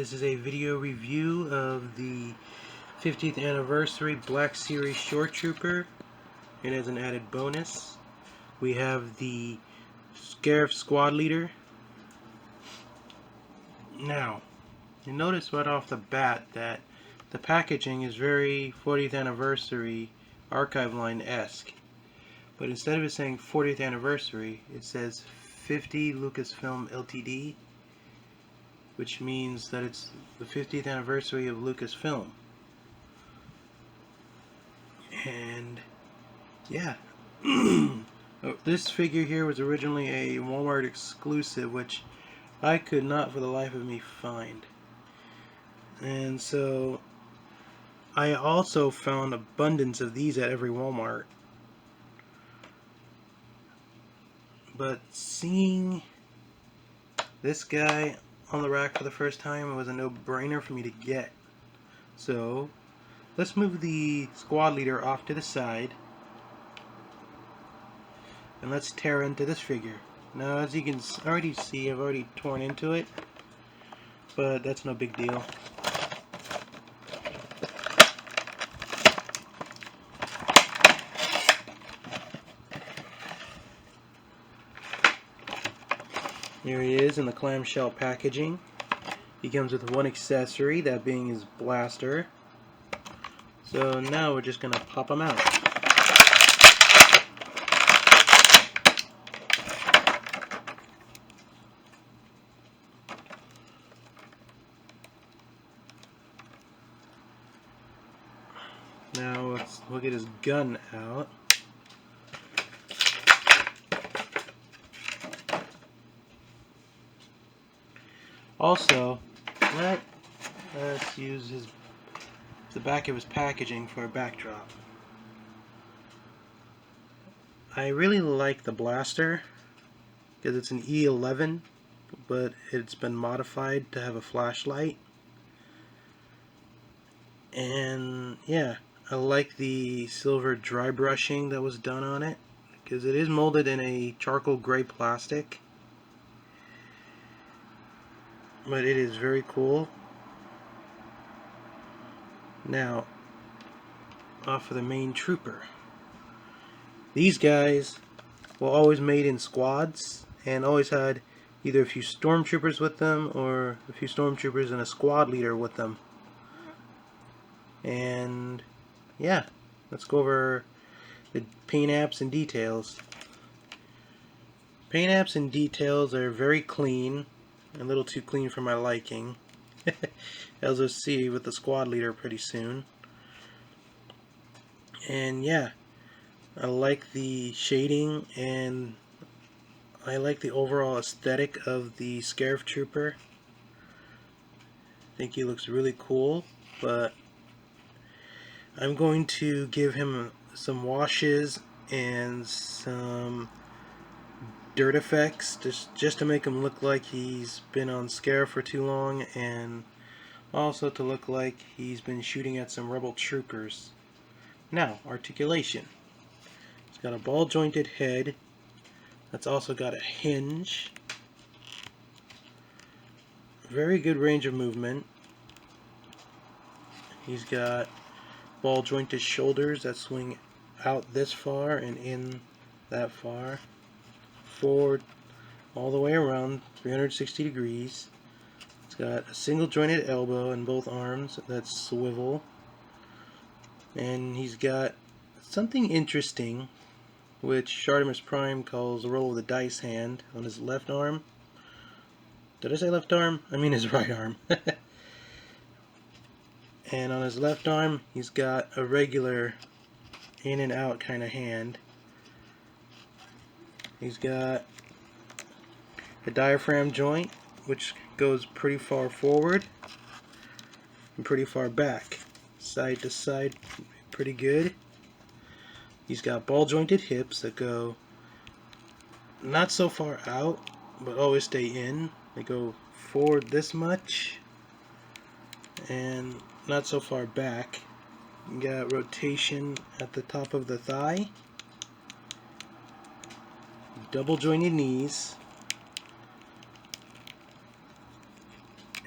This is a video review of the 50th anniversary Black Series Shoretrooper, and as an added bonus we have the Scarif Squad Leader. Now, you notice right off the bat that the packaging is very 40th anniversary archive line-esque, but instead of it saying 40th anniversary, it says 50 Lucasfilm Ltd, which means that it's the 50th anniversary of Lucasfilm. And yeah, this figure here was originally a Walmart exclusive, which I could not for the life of me find. And so I also found abundance of these at every Walmart. But seeing this guy on the rack for the first time, it was a no-brainer for me to get. So let's move the squad leader off to the side and let's tear into this figure. Now, as you can already see, I've already torn into it, but that's no big deal. Here he is in the clamshell packaging. He comes with one accessory, that being his blaster. So now we're just going to pop him out. Now let's look at his gun out. Also, let's use the back of his packaging for a backdrop. I really like the blaster because it's an E11, but it's been modified to have a flashlight. And yeah, I like the silver dry brushing that was done on it because it is molded in a charcoal gray plastic. But it is very cool. Now, off of the main trooper. These guys were always made in squads and always had either a few stormtroopers with them or a few stormtroopers and a squad leader with them. And yeah, let's go over the paint apps and details. Paint apps and details are very clean. A little too clean for my liking, as we'll see with the squad leader pretty soon. And yeah, I like the shading and I like the overall aesthetic of the Scarif Trooper. I think he looks really cool, but I'm going to give him some washes and some dirt effects just to make him look like he's been on Scarif for too long, and also to look like he's been shooting at some rebel troopers. Now, articulation. It's got a ball jointed head that's also got a hinge. Very good range of movement. He's got ball jointed shoulders that swing out this far and in that far. Forward all the way around 360 degrees. It's got a single jointed elbow in both arms that swivel, and he's got something interesting which Shartimus Prime calls the roll of the dice hand on his left arm. Did I say left arm? I mean his right arm. And on his left arm he's got a regular in and out kind of hand. He's got a diaphragm joint which goes pretty far forward and pretty far back, side to side, pretty good. He's got ball jointed hips that go not so far out but always stay in. They go forward this much and not so far back. You got rotation at the top of the thigh. Double jointed knees,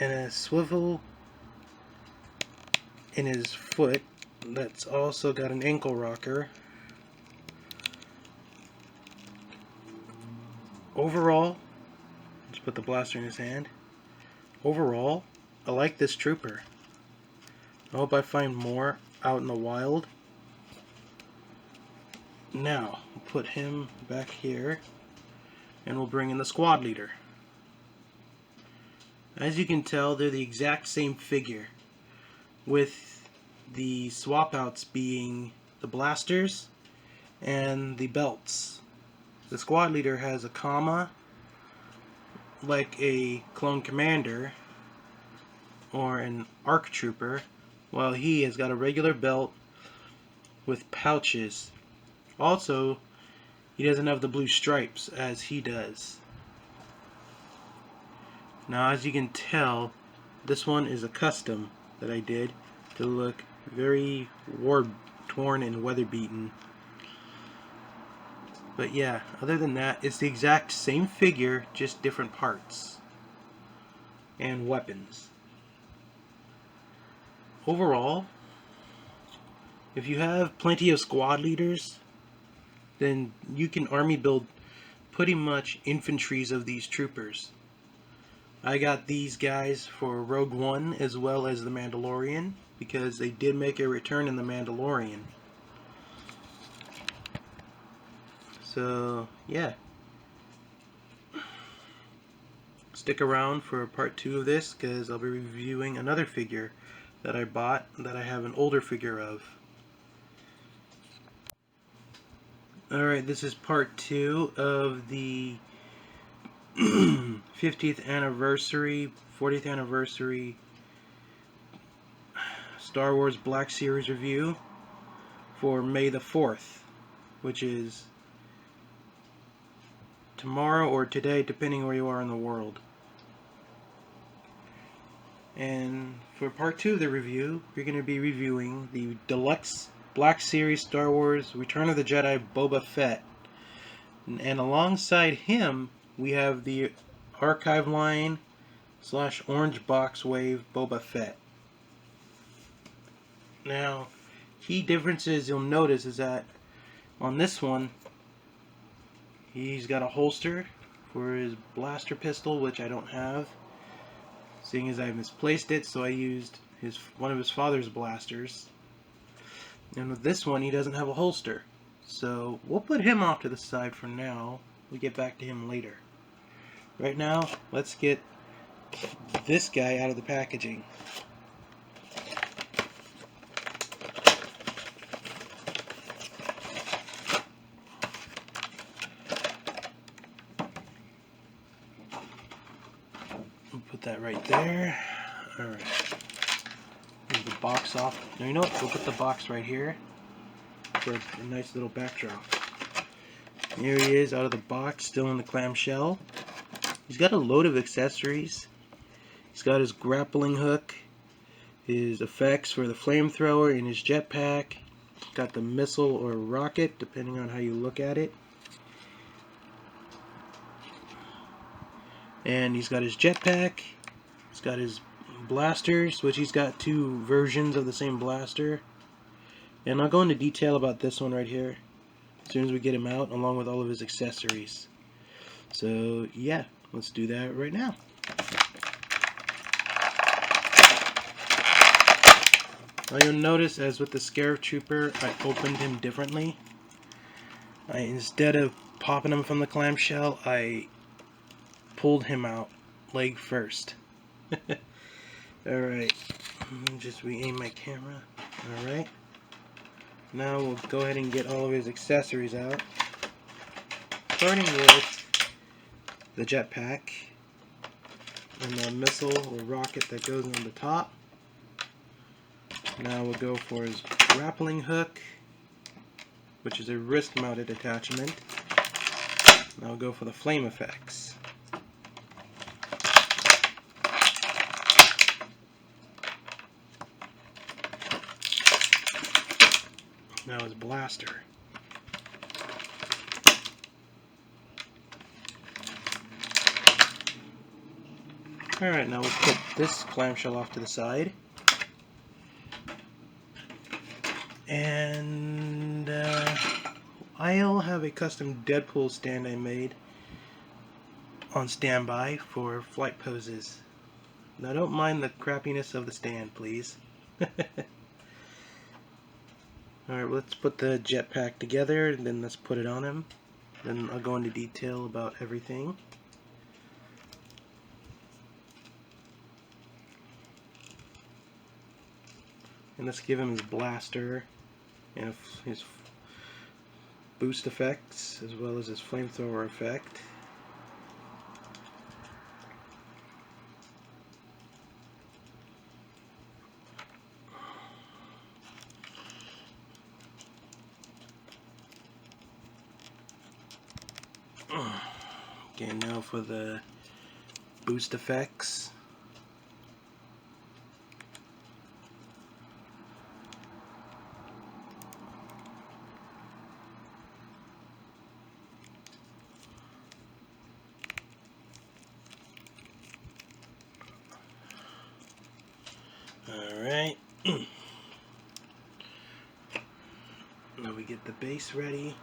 and a swivel in his foot that's also got an ankle rocker. Overall, let's put the blaster in his hand. Overall, I like this trooper. I hope I find more out in the wild. Now, we'll put him back here, and we'll bring in the squad leader. As you can tell, they're the exact same figure, with the swap outs being the blasters and the belts. The squad leader has a comma like a clone commander or an ARC trooper, while he has got a regular belt with pouches. Also, he doesn't have the blue stripes as he does. Now, as you can tell, this one is a custom that I did to look very war-torn and weather-beaten. But yeah, other than that, it's the exact same figure, just different parts and weapons. Overall, if you have plenty of squad leaders, then you can army build pretty much infantries of these troopers. I got these guys for Rogue One as well as the Mandalorian, because they did make a return in the Mandalorian. So yeah, stick around for part 2 of this, because I'll be reviewing another figure that I bought that I have an older figure of. Alright, this is part 2 of the 50th anniversary, 40th anniversary Star Wars Black Series review for May the 4th, which is tomorrow or today, depending where you are in the world. And for part 2 of the review, we're going to be reviewing the Deluxe Black Series Star Wars Return of the Jedi Boba Fett. And alongside him, we have the Archive Line / Orange Box Wave Boba Fett. Now, key differences you'll notice is that on this one, he's got a holster for his blaster pistol, which I don't have, seeing as I misplaced it, so I used one of his father's blasters. And with this one, he doesn't have a holster, so we'll put him off to the side for now. We'll get back to him later. Right now, let's get this guy out of the packaging. We'll put that right there. Alright. Move the box off. Now, you know what? We'll put the box right here for a nice little backdrop. Here he is out of the box, still in the clamshell. He's got a load of accessories. He's got his grappling hook, his effects for the flamethrower, and his jetpack. Got the missile or rocket, depending on how you look at it. And he's got his jetpack. He's got his blasters, which he's got 2 versions of the same blaster. And I'll go into detail about this one right here as soon as we get him out, along with all of his accessories. So yeah, let's do that right now. Now you'll notice, as with the Shoretrooper, I opened him differently. Instead of popping him from the clamshell, I pulled him out leg first. Alright, just re-aim my camera. Alright, now we'll go ahead and get all of his accessories out, starting with the jetpack and the missile or rocket that goes on the top. Now we'll go for his grappling hook, which is a wrist mounted attachment. Now we'll go for the flame effects. Now his blaster. Alright, now we'll put this clamshell off to the side. And I'll have a custom Deadpool stand I made on standby for flight poses. Now don't mind the crappiness of the stand, please. Alright, let's put the jetpack together, and then let's put it on him. Then I'll go into detail about everything. And let's give him his blaster and his boost effects, as well as his flamethrower effect. Okay, now for the boost effects. Alright. Now we get the base ready.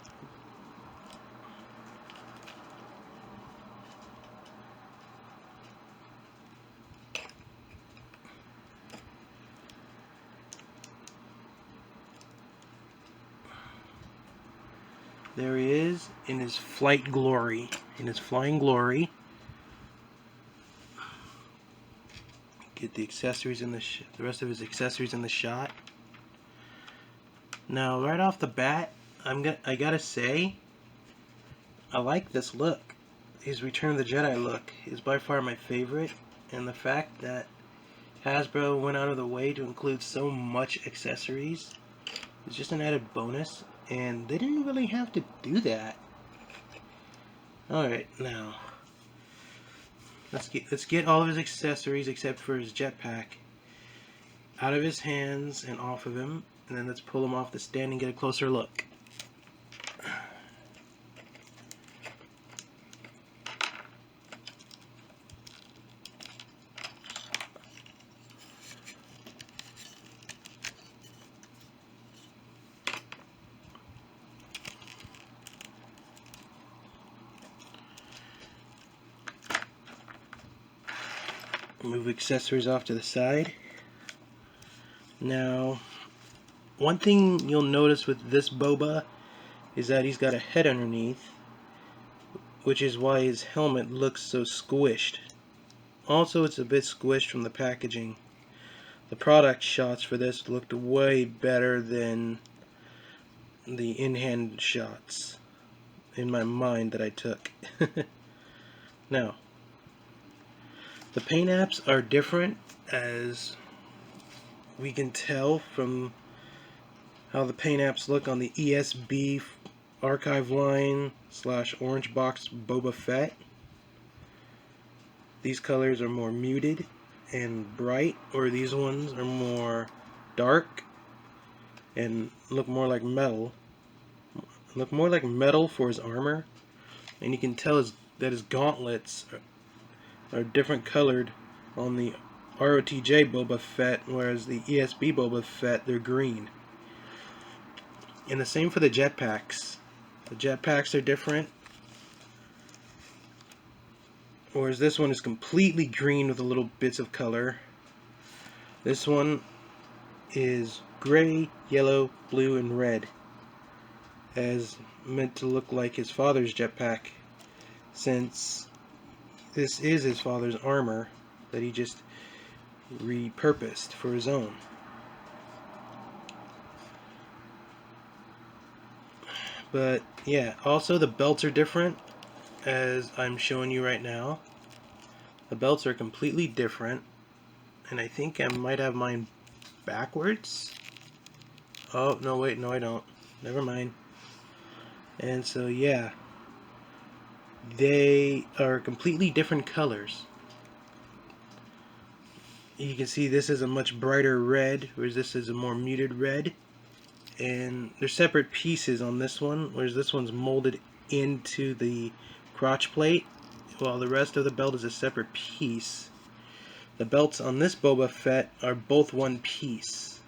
There he is in his flight glory, in his flying glory. Get the accessories in the rest of his accessories in the shot. Now, right off the bat, I gotta say, I like this look. His Return of the Jedi look is by far my favorite, and the fact that Hasbro went out of the way to include so much accessories is just an added bonus, and they didn't really have to do that. Alright, now let's get all of his accessories except for his jetpack out of his hands and off of him, and then let's pull him off the stand and get a closer look. Move accessories off to the side. Now, one thing you'll notice with this Boba is that he's got a head underneath, which is why his helmet looks so squished. Also, it's a bit squished from the packaging. The product shots for this looked way better than the in-hand shots in my mind that I took. Now, the paint apps are different, as we can tell from how the paint apps look on the ESB archive line / orange box Boba Fett. These colors are more muted and bright, or these ones are more dark and look more like metal. Look more like metal for his armor, and you can tell that his gauntlets are different colored on the ROTJ Boba Fett, whereas the ESB Boba Fett, they're green. And the same for the jetpacks. The jetpacks are different, whereas this one is completely green with a little bits of color. This one is gray, yellow, blue, and red, as meant to look like his father's jetpack, since this is his father's armor that he just repurposed for his own. But yeah, also the belts are different, as I'm showing you right now. The belts are completely different, and I think I might have mine backwards. Oh, no, wait, no I don't. Never mind. And so yeah, they are completely different colors. You can see this is a much brighter red, whereas this is a more muted red. And they're separate pieces on this one, whereas this one's molded into the crotch plate, while the rest of the belt is a separate piece. The belts on this Boba Fett are both one piece.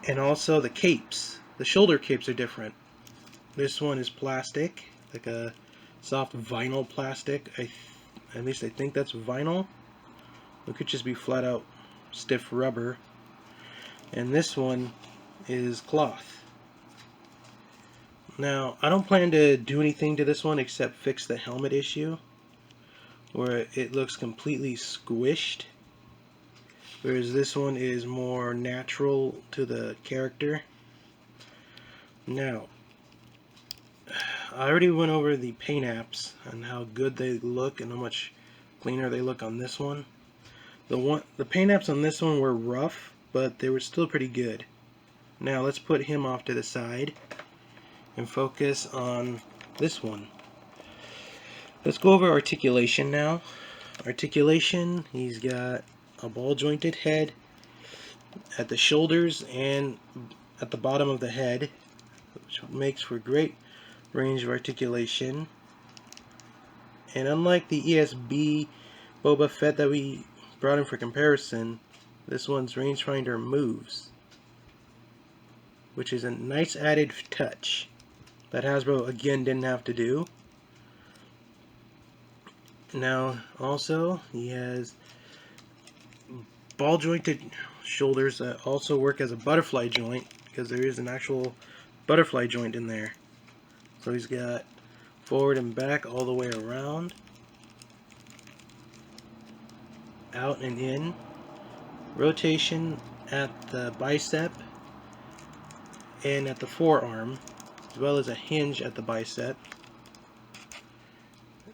And also the capes. The shoulder capes are different. This one is plastic, like a soft vinyl plastic. At least I think that's vinyl. It could just be flat out stiff rubber. And this one is cloth. Now, I don't plan to do anything to this one except fix the helmet issue, where it looks completely squished, whereas this one is more natural to the character. Now, I already went over the paint apps and how good they look and how much cleaner they look on this one. The paint apps on this one were rough, but they were still pretty good. Now let's put him off to the side and focus on this one. Let's go over articulation now. Articulation, he's got a ball jointed head at the shoulders and at the bottom of the head, which makes for great range of articulation. And unlike the ESB Boba Fett that we brought in for comparison, this one's rangefinder moves, which is a nice added touch that Hasbro again didn't have to do. Now also he has ball jointed shoulders that also work as a butterfly joint, because there is an actual butterfly joint in there. So he's got forward and back all the way around, out and in, rotation at the bicep and at the forearm, as well as a hinge at the bicep.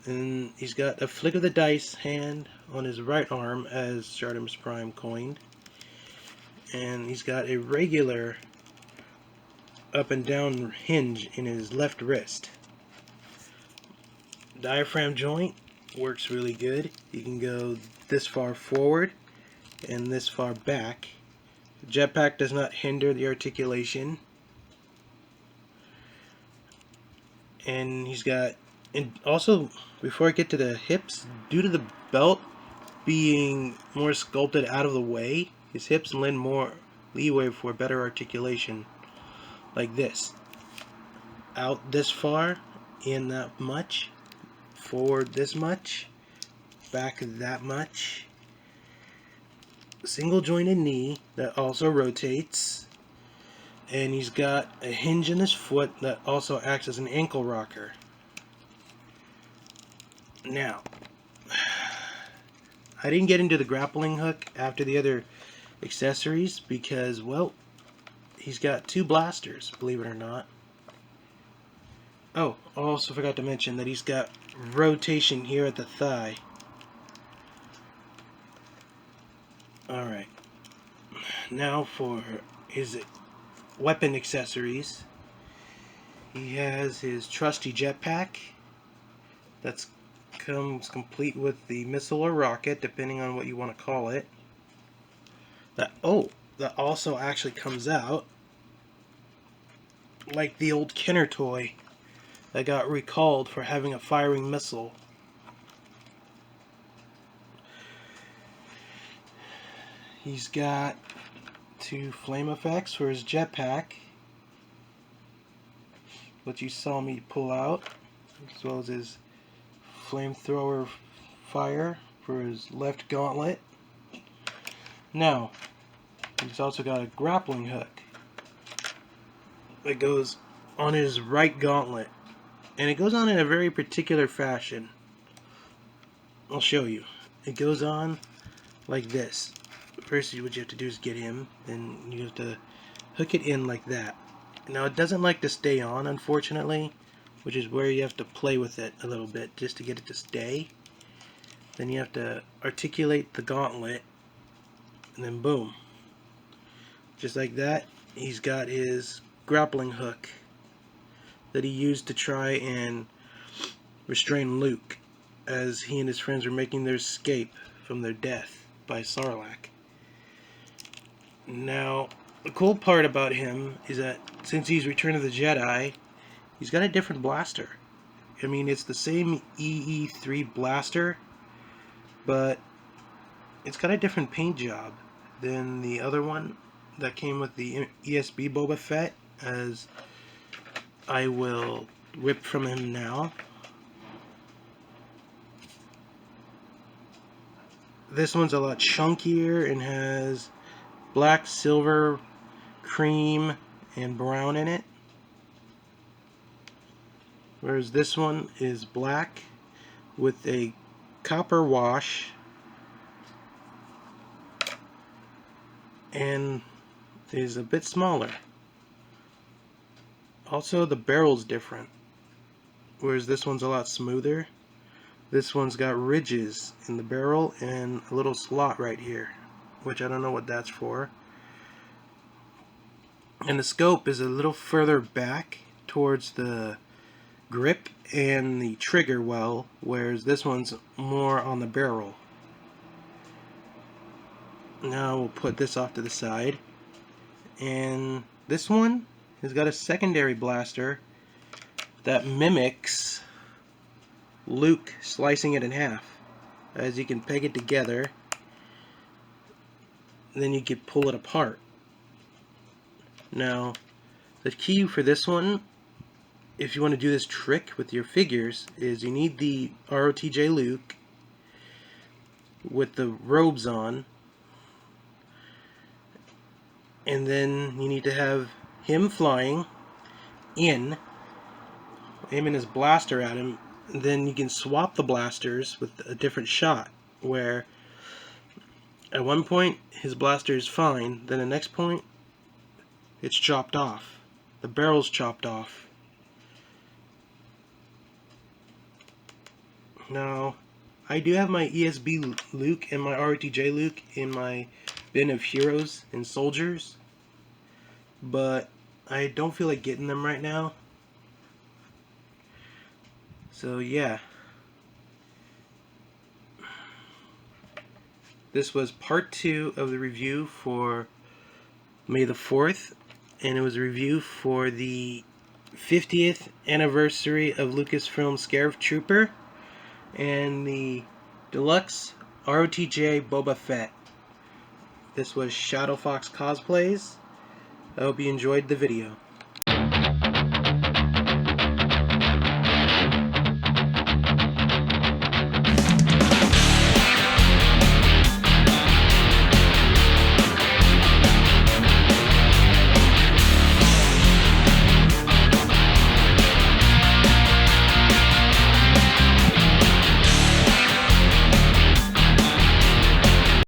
And he's got a flick of the dice hand on his right arm, as Shartimus Prime coined. And he's got a regular up and down hinge in his left wrist. Diaphragm joint works really good. You can go this far forward and this far back. The jetpack does not hinder the articulation. And he's got, and also before I get to the hips, due to the belt being more sculpted out of the way, his hips lend more leeway for better articulation, like this. Out this far, in that much, forward this much, back that much. Single jointed knee that also rotates, and he's got a hinge in his foot that also acts as an ankle rocker. Now, I didn't get into the grappling hook after the other accessories because, well, he's got two blasters, believe it or not. Oh, I also forgot to mention that he's got rotation here at the thigh. Alright, now for his weapon accessories. He has his trusty jetpack that comes complete with the missile or rocket, depending on what you want to call it. That also actually comes out like the old Kenner toy that got recalled for having a firing missile. He's got two flame effects for his jetpack, which you saw me pull out, as well as his flamethrower fire for his left gauntlet. Now, he's also got a grappling hook that goes on his right gauntlet, and it goes on in a very particular fashion. I'll show you. It goes on like this. First, what you have to do is get him, then you have to hook it in like that. Now, it doesn't like to stay on, unfortunately, which is where you have to play with it a little bit just to get it to stay. Then you have to articulate the gauntlet, and then boom. Just like that, he's got his grappling hook that he used to try and restrain Luke as he and his friends were making their escape from their death by Sarlacc. Now, the cool part about him is that since he's Return of the Jedi, he's got a different blaster. I mean, it's the same EE3 blaster, but it's got a different paint job than the other one that came with the ESB Boba Fett, as I will rip from him now. This one's a lot chunkier and has black, silver, cream, and brown in it. Whereas this one is black with a copper wash and is a bit smaller. Also, the barrel's different. Whereas this one's a lot smoother. This one's got ridges in the barrel and a little slot right here, which I don't know what that's for. And the scope is a little further back towards the grip and the trigger well, whereas this one's more on the barrel. Now we'll put this off to the side. And this one has got a secondary blaster that mimics Luke slicing it in half, as you can peg it together, then you can pull it apart. Now the key for this one, if you want to do this trick with your figures, is you need the ROTJ Luke with the robes on, and then you need to have him flying in, aiming his blaster at him. Then you can swap the blasters with a different shot, where at one point his blaster is fine, then the next point it's chopped off. The barrel's chopped off. Now, I do have my ESB Luke and my ROTJ Luke in my bin of heroes and soldiers, but I don't feel like getting them right now. So yeah, this was part 2 of the review for May the 4th, and it was a review for the 50th anniversary of Lucasfilm Shoretrooper and the Deluxe ROTJ Boba Fett. This was Shadow Fox Cosplays. I hope you enjoyed the video.